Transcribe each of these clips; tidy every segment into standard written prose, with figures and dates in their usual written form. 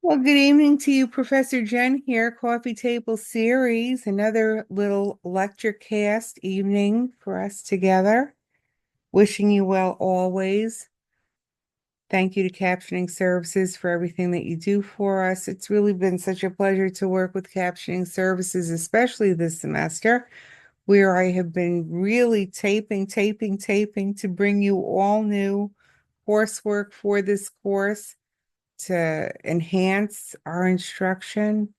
Well, good evening to you, Professor Jen here, Coffee Table Series, another little lecture cast evening for us together. Wishing you well always. Thank you to Captioning Services for everything that you do for us. It's really been such a pleasure to work with Captioning Services, especially this semester, where I have been really taping to bring you all new coursework for this course to enhance our instruction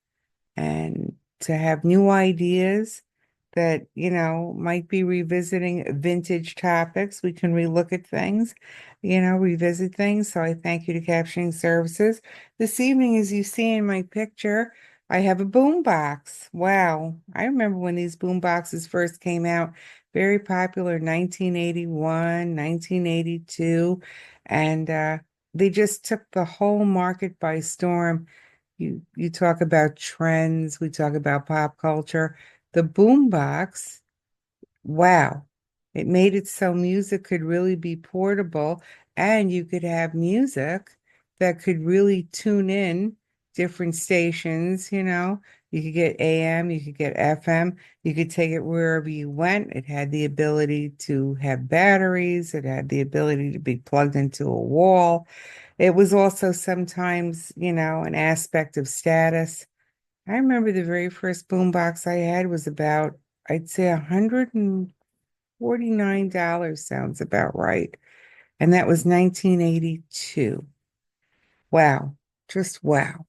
and to have new ideas that, might be revisiting vintage topics. We can relook at things, revisit things. So I thank you to Captioning Services. This evening, as you see in my picture, I have a boom box. Wow. I remember when these boom boxes first came out, very popular, 1981, 1982, and they just took the whole market by storm. You talk about trends, we talk about pop culture. The boombox, wow. It made it so music could really be portable and you could have music that could really tune in different stations, you know. You could get AM, you could get FM, you could take it wherever you went. It had the ability to have batteries, it had the ability to be plugged into a wall. It was also sometimes, an aspect of status. I remember the very first boombox I had was about, I'd say $149 sounds about right. And that was 1982. Wow. Just wow.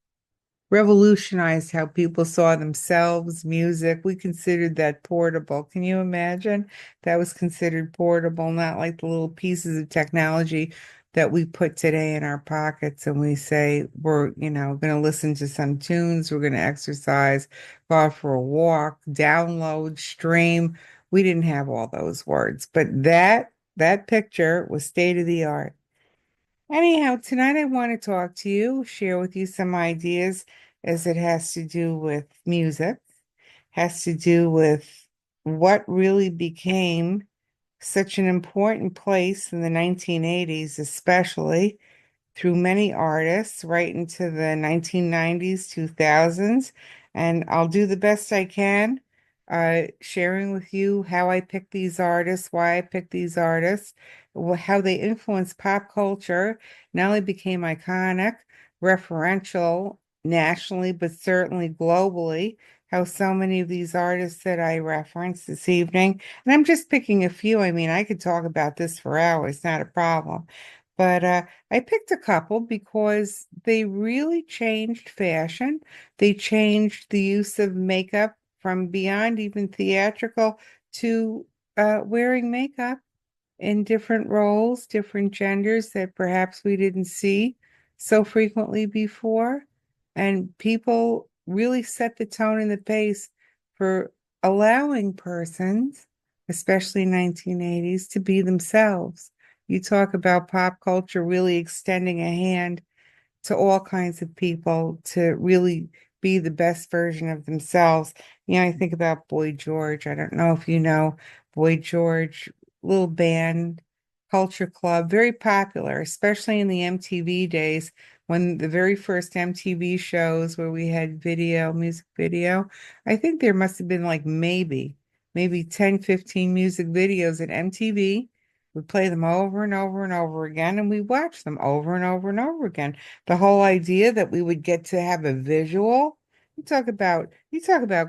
Revolutionized how people saw themselves, music. We considered that portable. Can you imagine? That was considered portable, not like the little pieces of technology that we put today in our pockets and we say we're, going to listen to some tunes, we're going to exercise, go out for a walk, download, stream. We didn't have all those words, but that picture was state of the art. Anyhow, tonight I want to talk to you, share with you some ideas as it has to do with music, has to do with what really became such an important place in the 1980s, especially through many artists right into the 1990s, 2000s. And I'll do the best I can, sharing with you how I picked these artists, why I picked these artists, how they influenced pop culture, not only became iconic, referential nationally, but certainly globally. How so many of these artists that I referenced this evening, and I'm just picking a few. I mean, I could talk about this for hours, not a problem. But I picked a couple because they really changed fashion. They changed the use of makeup from beyond even theatrical to wearing makeup in different roles, different genders that perhaps we didn't see so frequently before. And people really set the tone and the pace for allowing persons, especially 1980s, to be themselves. You talk about pop culture really extending a hand to all kinds of people to really be the best version of themselves. I think about Boy George. I don't know if you know Boy George, little band, culture club, very popular, especially in the MTV days when the very first MTV shows where we had video, music video. I think there must have been like maybe 10, 15 music videos at MTV. We play them over and over and over again, and we watch them over and over and over again. The whole idea that we would get to have a visual. You talk about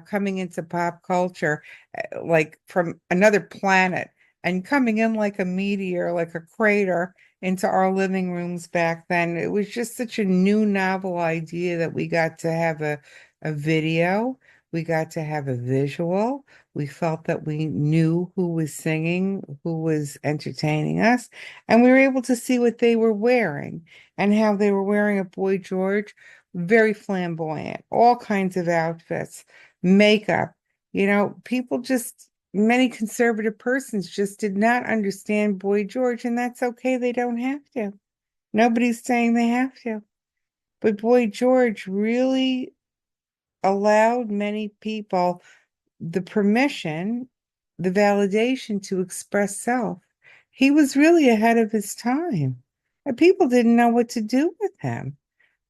coming into pop culture like from another planet and coming in like a meteor, like a crater into our living rooms back then. It was just such a new novel idea that we got to have a video, we got to have a visual. We felt that we knew who was singing, who was entertaining us, and we were able to see what they were wearing and how they were wearing a Boy George, very flamboyant, all kinds of outfits, makeup. People just, many conservative persons just did not understand Boy George, and that's okay. They don't have to. Nobody's saying they have to. But Boy George really allowed many people the permission, the validation to express self. He was really ahead of his time. And people didn't know what to do with him.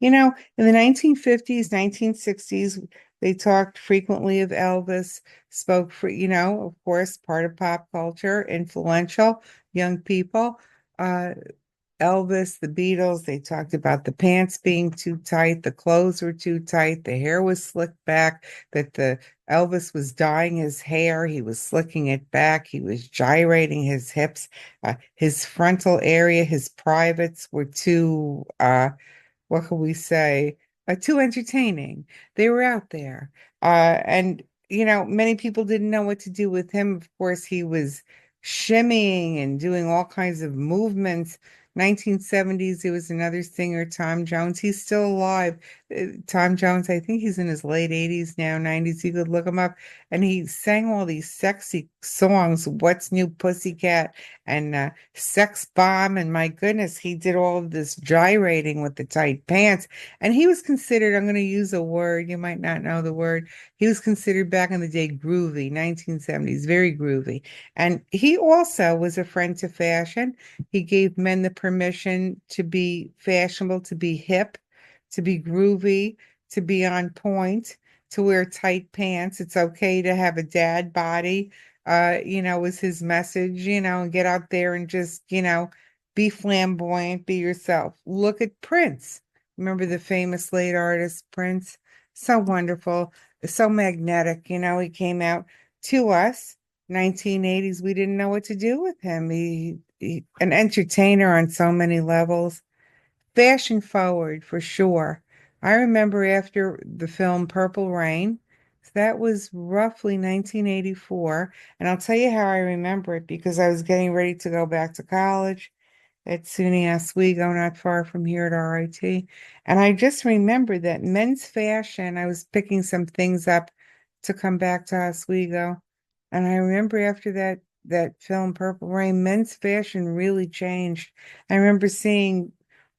In the 1950s, 1960s, they talked frequently of Elvis, spoke for, of course, part of pop culture, influential young people. Uh, Elvis, the Beatles, they talked about the pants being too tight, the clothes were too tight, the hair was slicked back, that the Elvis was dyeing his hair, he was slicking it back, he was gyrating his hips, his frontal area, his privates were too what can we say, too entertaining. They were out there. And, many people didn't know what to do with him. Of course, he was shimmying and doing all kinds of movements. 1970s, there was another singer, Tom Jones. He's still alive. Tom Jones, I think he's in his late 80s now, 90s. You could look him up. And he sang all these sexy songs, What's New Pussycat and Sex Bomb. And my goodness, he did all of this gyrating with the tight pants. And he was considered, I'm going to use a word, you might not know the word. He was considered back in the day groovy, 1970s, very groovy. And he also was a friend to fashion. He gave men the permission to be fashionable, to be hip, to be groovy, to be on point, to wear tight pants. It's okay to have a dad body, was his message, and get out there and just, be flamboyant, be yourself. Look at Prince. Remember the famous late artist Prince? So wonderful, so magnetic. He came out to us, 1980s. We didn't know what to do with him. He an entertainer on so many levels. Fashion forward for sure. I remember after the film Purple Rain, that was roughly 1984. And I'll tell you how I remember it because I was getting ready to go back to college at SUNY Oswego, not far from here at RIT. And I just remember that men's fashion, I was picking some things up to come back to Oswego. And I remember after that film Purple Rain, men's fashion really changed. I remember seeing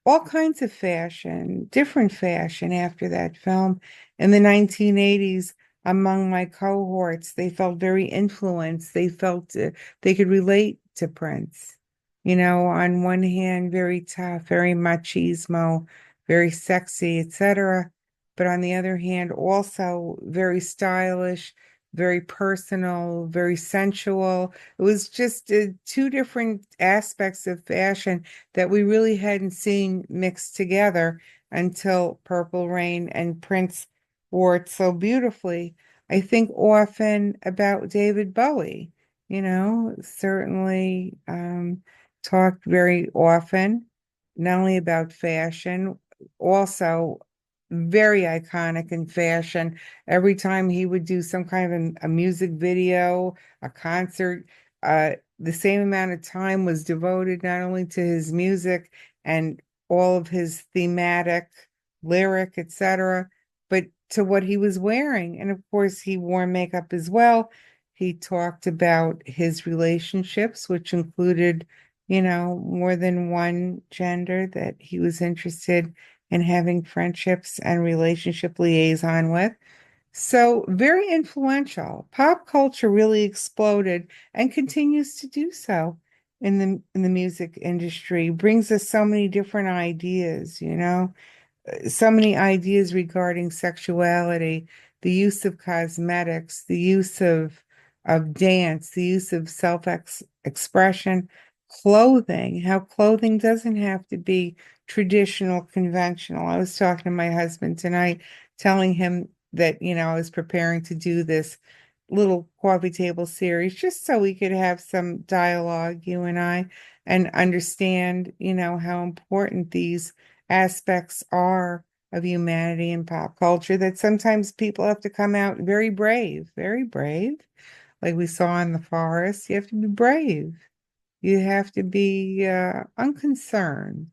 all kinds of fashion, different fashion after that film. In the 1980s, among my cohorts, they felt very influenced. They felt they could relate to Prince. On one hand, very tough, very machismo, very sexy, etc. But on the other hand, also very stylish, very personal, very sensual. It was just two different aspects of fashion that we really hadn't seen mixed together until Purple Rain and Prince wore it so beautifully. I think often about David Bowie, certainly talked very often, not only about fashion, also very iconic in fashion. Every time he would do some kind of a music video, a concert, the same amount of time was devoted not only to his music and all of his thematic, lyric, etc., but to what he was wearing. And of course, he wore makeup as well. He talked about his relationships, which included, more than one gender that he was interested in having friendships and relationship liaison with. So very influential. Pop culture really exploded and continues to do so in the music industry. Brings us so many different ideas, so many ideas regarding sexuality, the use of cosmetics, the use of dance, the use of self expression, clothing, how clothing doesn't have to be traditional, conventional. I was talking to my husband tonight, telling him that, I was preparing to do this little coffee table series just so we could have some dialogue, you and I, and understand, how important these aspects are of humanity and pop culture, that sometimes people have to come out very brave, like we saw in the forest. You have to be brave. You have to be unconcerned,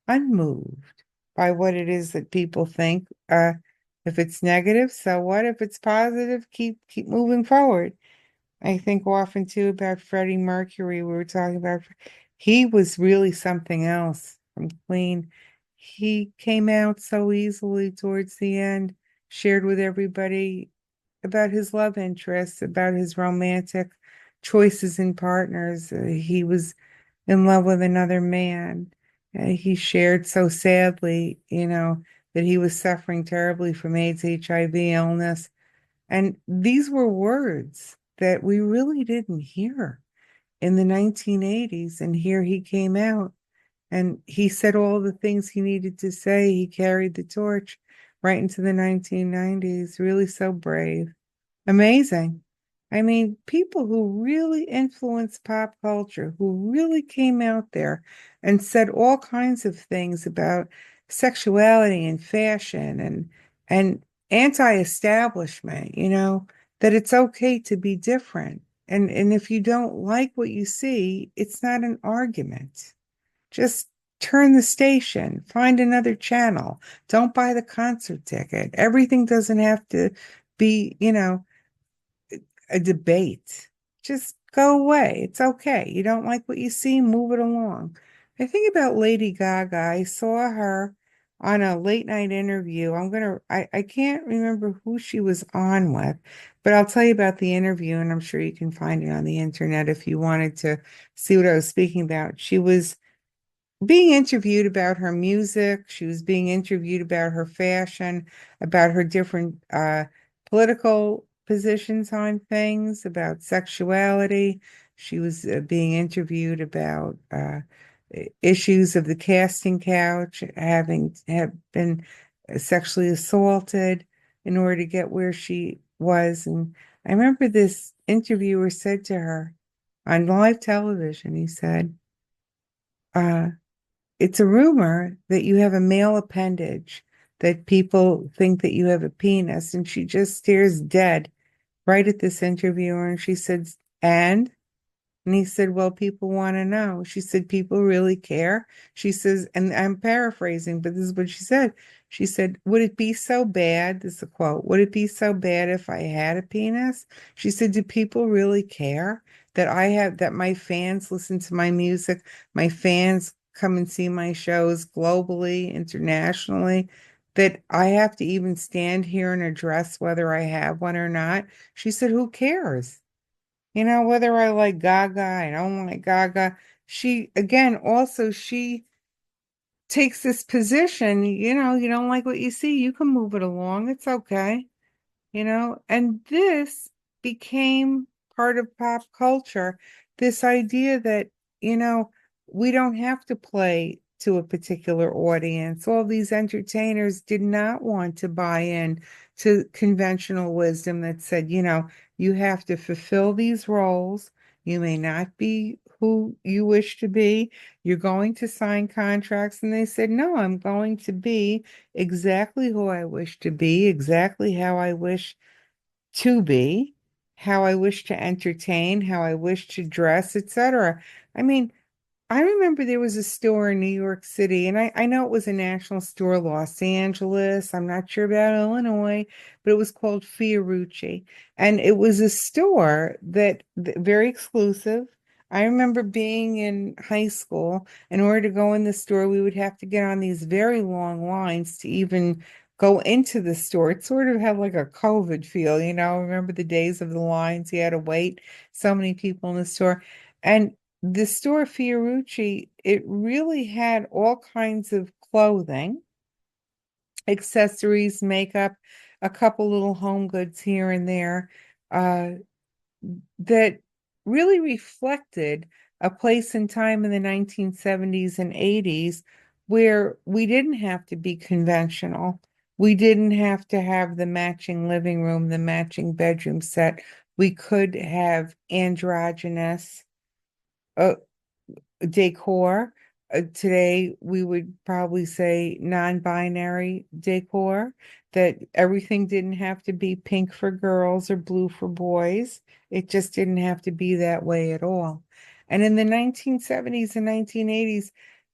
unmoved by what it is that people think. If it's negative, so what? If it's positive, keep moving forward. I think often too about Freddie Mercury. We were talking about he was really something else from Queen. He came out so easily towards the end, shared with everybody about his love interests, about his romantic choices and partners. He was in love with another man. He shared so sadly, that he was suffering terribly from AIDS, HIV illness. And these were words that we really didn't hear in the 1980s. And here he came out and he said all the things he needed to say. He carried the torch right into the 1990s. Really so brave. Amazing. I mean, people who really influenced pop culture, who really came out there and said all kinds of things about sexuality and fashion and anti-establishment, that it's okay to be different. And if you don't like what you see, it's not an argument. Just turn the station, find another channel. Don't buy the concert ticket. Everything doesn't have to be, a debate. Just go away. It's okay. You don't like what you see, move it along. I think about Lady Gaga. I saw her on a late night interview. I can't remember who she was on with, but I'll tell you about the interview, and I'm sure you can find it on the internet if you wanted to see what I was speaking about. She was being interviewed about her music. She was being interviewed about her fashion, about her different political positions on things, about sexuality. She was being interviewed about issues of the casting couch, having have been sexually assaulted in order to get where she was. And I remember this interviewer said to her on live television, he said, uh, it's a rumor that you have a male appendage, that people think that you have a penis. And she just stares dead right at this interviewer. And she said, and? And he said, well, people want to know. She said, people really care. She says, and I'm paraphrasing, but this is what she said. She said, would it be so bad? This is a quote. Would it be so bad if I had a penis? She said, do people really care that my fans listen to my music? My fans come and see my shows globally, internationally, that I have to even stand here and address whether I have one or not? She said, who cares? Whether I like Gaga, I don't like Gaga. She takes this position, you don't like what you see, you can move it along. It's okay, and this became part of pop culture. This idea that, you know, we don't have to play to a particular audience. All these entertainers did not want to buy in to conventional wisdom that said, you have to fulfill these roles. You may not be who you wish to be. You're going to sign contracts. And they said, no, I'm going to be exactly who I wish to be, exactly how I wish to be, how I wish to entertain, how I wish to dress, etc. I mean, I remember there was a store in New York City, and I know it was a national store, Los Angeles. I'm not sure about Illinois, but it was called Fiorucci. And it was a store very exclusive. I remember being in high school. In order to go in the store, we would have to get on these very long lines to even go into the store. It sort of had like a COVID feel, Remember the days of the lines? You had to wait so many people in the store. And the store Fiorucci, it really had all kinds of clothing, accessories, makeup, a couple little home goods here and there, uh, that really reflected a place and time in the 1970s and 80s where we didn't have to be conventional. We didn't have to have the matching living room, the matching bedroom set. We could have androgynous uh, decor. Today, we would probably say non-binary decor, that everything didn't have to be pink for girls or blue for boys. It just didn't have to be that way at all. And in the 1970s and 1980s,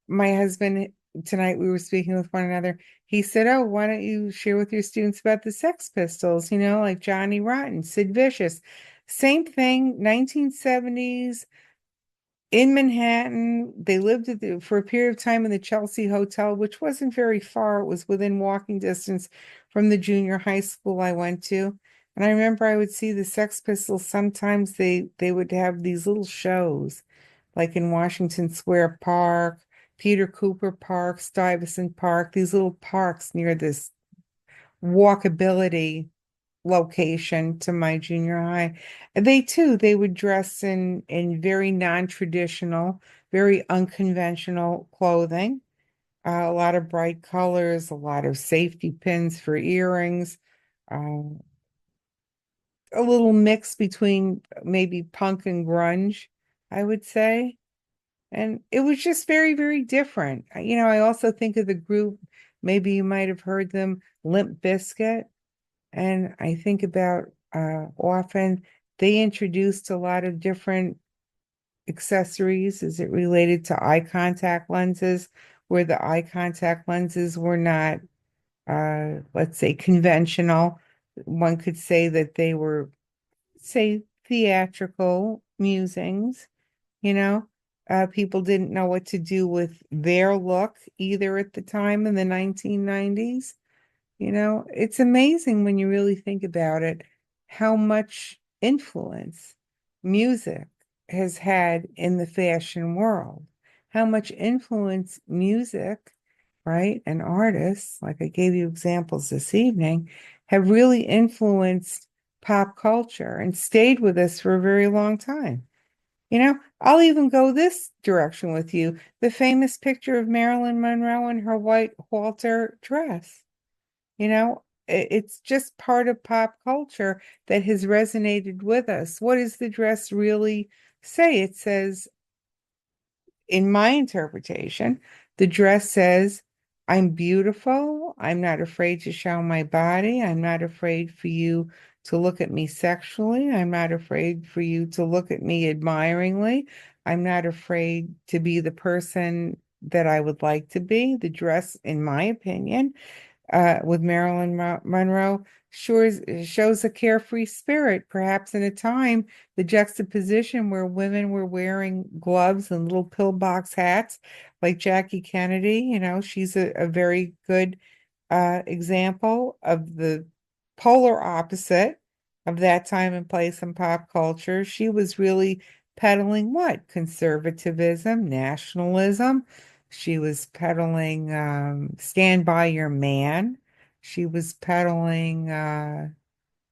my husband, tonight we were speaking with one another. He said, oh, why don't you share with your students about the Sex Pistols, like Johnny Rotten, Sid Vicious. Same thing, 1970s in Manhattan. They lived for a period of time in the Chelsea Hotel, which wasn't very far. It was within walking distance from the junior high school I went to. And I remember I would see the Sex Pistols. Sometimes they would have these little shows, like in Washington Square Park. Peter Cooper Park, Stuyvesant Park, these little parks near this walkability location to my junior high. They too, they would dress in very non-traditional, very unconventional clothing. A lot of bright colors, a lot of safety pins for earrings, uh, a little mix between maybe punk and grunge, I would say. And it was just very, very different. I also think of the group, maybe you might have heard them, Limp Bizkit. And I think about often they introduced a lot of different accessories as it related to eye contact lenses, where the eye contact lenses were not, let's say, conventional. One could say that they were, say, theatrical musings, you know. People didn't know what to do with their look either at the time in the 1990s. It's amazing when you really think about it, how much influence music has had in the fashion world, how much influence music, right, and artists, like I gave you examples this evening, have really influenced pop culture and stayed with us for a very long time. I'll even go this direction with you. The famous picture of Marilyn Monroe in her white halter dress. It's just part of pop culture that has resonated with us. What does the dress really say? It says, in my interpretation, the dress says, I'm beautiful. I'm not afraid to show my body. I'm not afraid for you to look at me sexually. I'm not afraid for you to look at me admiringly. I'm not afraid to be the person that I would like to be. The dress, in my opinion, with Marilyn Monroe shows a carefree spirit, perhaps in a time, the juxtaposition where women were wearing gloves and little pillbox hats, like Jackie Kennedy. She's a very good example of the polar opposite of that time and place in pop culture. She was really peddling what? Conservatism, nationalism. She was peddling stand by your man. She was peddling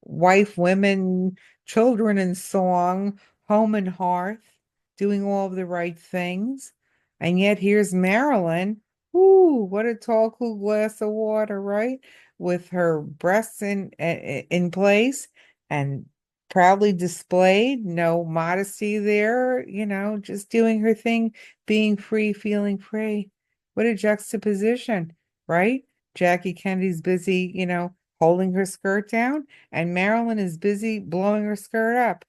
wife, women, children in song, home and hearth, doing all of the right things. And yet here's Marilyn. Ooh, what a tall, cool glass of water, right? With her breasts in place and proudly displayed, no modesty there, just doing her thing, being free, feeling free. What a juxtaposition, right? Jackie Kennedy's busy, holding her skirt down, and Marilyn is busy blowing her skirt up.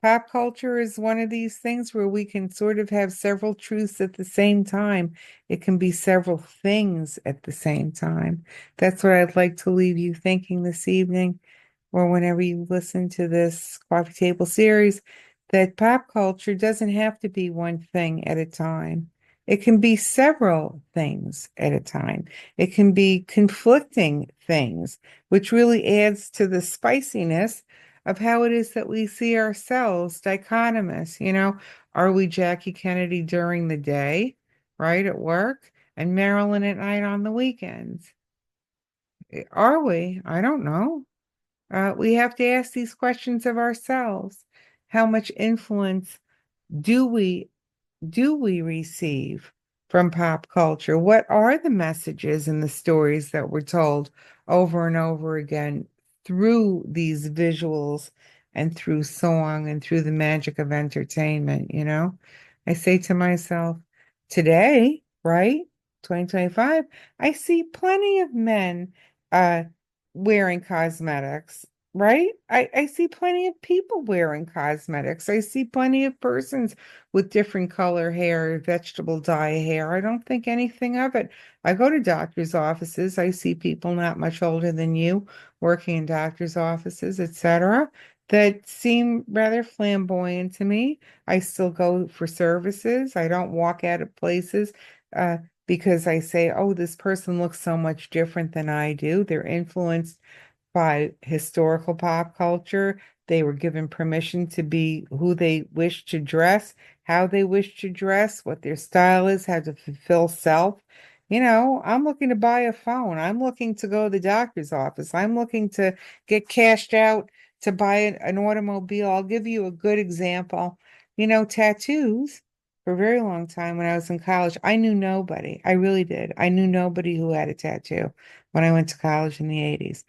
Pop culture is one of these things where we can sort of have several truths at the same time. It can be several things at the same time. That's what I'd like to leave you thinking this evening, or whenever you listen to this coffee table series, that pop culture doesn't have to be one thing at a time. It can be several things at a time. It can be conflicting things, which really adds to the spiciness of how it is that we see ourselves, dichotomous. Are we Jackie Kennedy during the day, right, at work, and Marilyn at night on the weekends? Are we? I don't know. We have to ask these questions of ourselves. How much influence do we do we receive from pop culture? What are the messages and the stories that we're told over and over again through these visuals and through song and through the magic of entertainment, I say to myself, today, right? 2025, I see plenty of men uh wearing cosmetics, right? I see plenty of people wearing cosmetics. I see plenty of persons with different color hair, vegetable dye hair. I don't think anything of it. I go to doctor's offices. I see people not much older than you working in doctor's offices, etc., that seem rather flamboyant to me. I still go for services. I don't walk out of places uh, because I say, oh, this person looks so much different than I do. They're influenced by historical pop culture, They were given permission to be who they wish to dress, how they wish to dress, what their style is, how to fulfill self. I'm looking to buy a phone. I'm looking to go to the doctor's office. I'm looking to get cashed out to buy an automobile. I'll give you a good example. Tattoos for a very long time when I was in college, I knew nobody. I really did. I knew nobody who had a tattoo when I went to college in the 80s.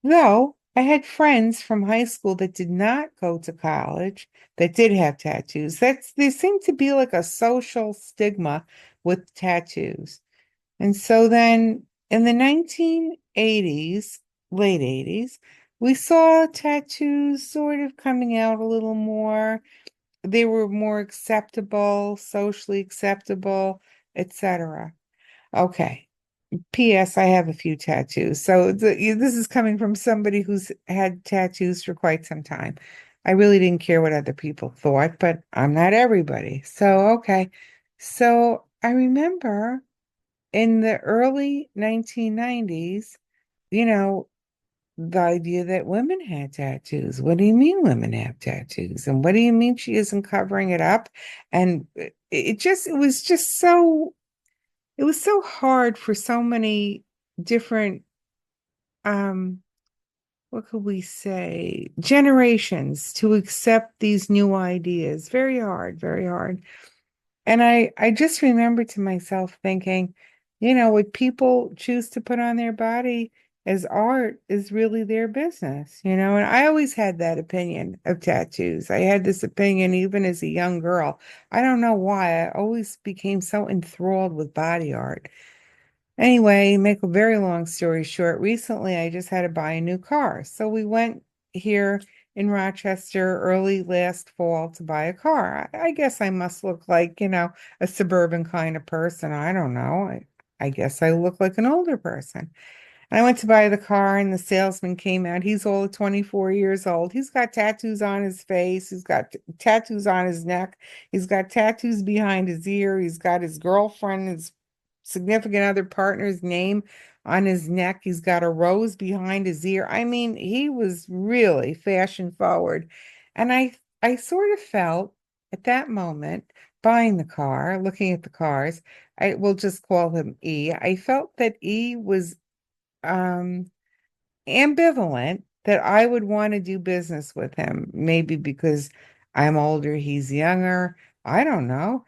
Though I had friends from high school that did not go to college that did have tattoos. There seemed to be like a social stigma with tattoos. And so then in the 1980s, late 80s, we saw tattoos sort of coming out a little more. They were more acceptable, socially acceptable, etc. Okay. P.S. I have a few tattoos. So this is coming from somebody who's had tattoos for quite some time. I really didn't care what other people thought, but I'm not everybody. So, okay. So I remember in the early 1990s, you know, the idea that women had tattoos. What do you mean women have tattoos? And what do you mean she isn't covering it up? And it was so hard for so many different, um, what could we say, generations to accept these new ideas. Very hard, very hard. And I just remember to myself thinking, what people choose to put on their body as art is really their business, and I always had that opinion of tattoos. I had this opinion even as a young girl. I don't know why. I always became so enthralled with body art. Anyway, make a very long story short, recently I just had to buy a new car. So we went here in Rochester early last fall to buy a car. I guess I must look like, a suburban kind of person. I don't know. I guess I look like an older person. I went to buy the car and the salesman came out. He's all of 24 years old. He's got tattoos on his face. He's got tattoos on his neck. He's got tattoos behind his ear. He's got his girlfriend, his significant other partner's name on his neck. He's got a rose behind his ear. I mean, he was really fashion forward. And I sort of felt at that moment, buying the car, looking at the cars, I will just call him E. I felt that E was um ambivalent that I would want to do business with him. Maybe because I'm older, he's younger. I don't know.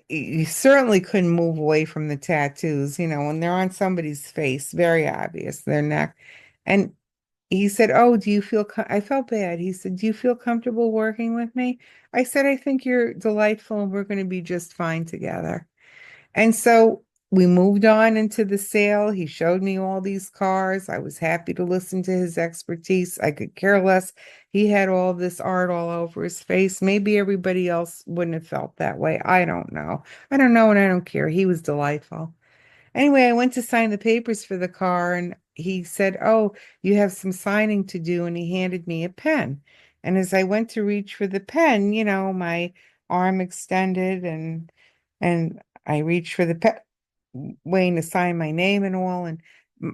You certainly couldn't move away from the tattoos, when they're on somebody's face, very obvious, their neck. And he said, "Oh, do you feel I felt bad." He said, "Do you feel comfortable working with me?" I said, "I think you're delightful and we're going to be just fine together." And so we moved on into the sale. He showed me all these cars. I was happy to listen to his expertise. I could care less. He had all this art all over his face. Maybe everybody else wouldn't have felt that way. I don't know. I don't know and I don't care. He was delightful. Anyway, I went to sign the papers for the car and he said, "Oh, you have some signing to do." And he handed me a pen. And as I went to reach for the pen, my arm extended and I reached for the pen, waiting to sign my name and all. And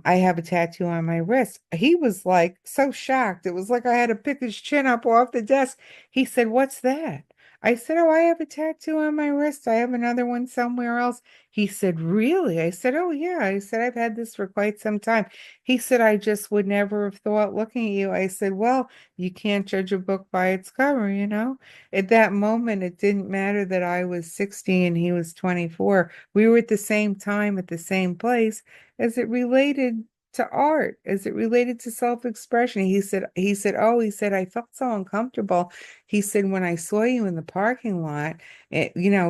I have a tattoo on my wrist. He was like so shocked. It was like I had to pick his chin up off the desk. He said, "What's that?" I said, "Oh, I have a tattoo on my wrist. I have another one somewhere else." He said, "Really?" I said, "Oh, yeah." I said, "I've had this for quite some time." He said, "I just would never have thought looking at you." I said, "Well, you can't judge a book by its cover." At that moment, it didn't matter that I was 60 and he was 24. We were at the same time at the same place as it related to art, as it related to self-expression. He said, "I felt so uncomfortable." He said, "When I saw you in the parking lot,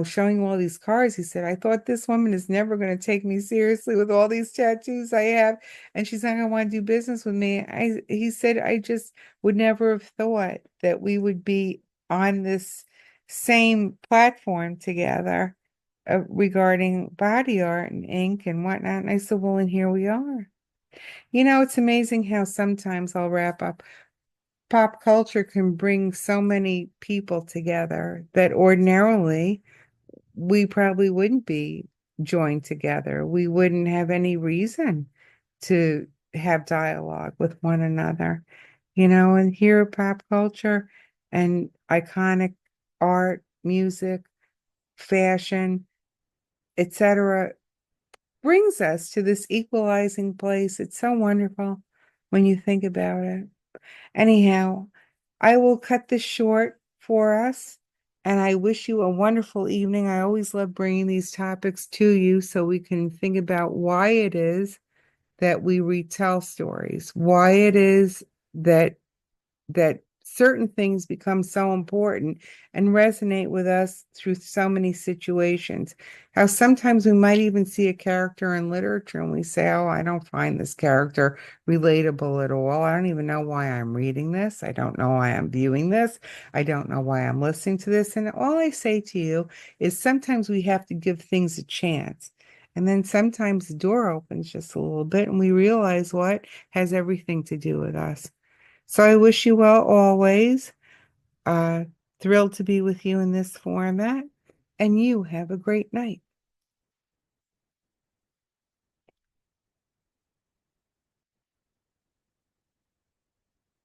showing all these cars," he said, "I thought this woman is never going to take me seriously with all these tattoos I have. And she's not going to want to do business with me." He said, "I just would never have thought that we would be on this same platform together regarding body art and ink and whatnot." And I said, "Well, and here we are." It's amazing how sometimes I'll wrap up. Pop culture can bring so many people together that ordinarily we probably wouldn't be joined together. We wouldn't have any reason to have dialogue with one another. and here pop culture and iconic art, music, fashion, etc., brings us to this equalizing place. It's so wonderful when you think about it. Anyhow, I will cut this short for us, and I wish you a wonderful evening. I always love bringing these topics to you so we can think about why it is that we retell stories, why it is that certain things become so important and resonate with us through so many situations. How sometimes we might even see a character in literature and we say, oh, I don't find this character relatable at all. I don't even know why I'm reading this. I don't know why I'm viewing this. I don't know why I'm listening to this. And all I say to you is sometimes we have to give things a chance. And then sometimes the door opens just a little bit and we realize what has everything to do with us. So I wish you well always. Uh, Thrilled to be with you in this format, and you have a great night.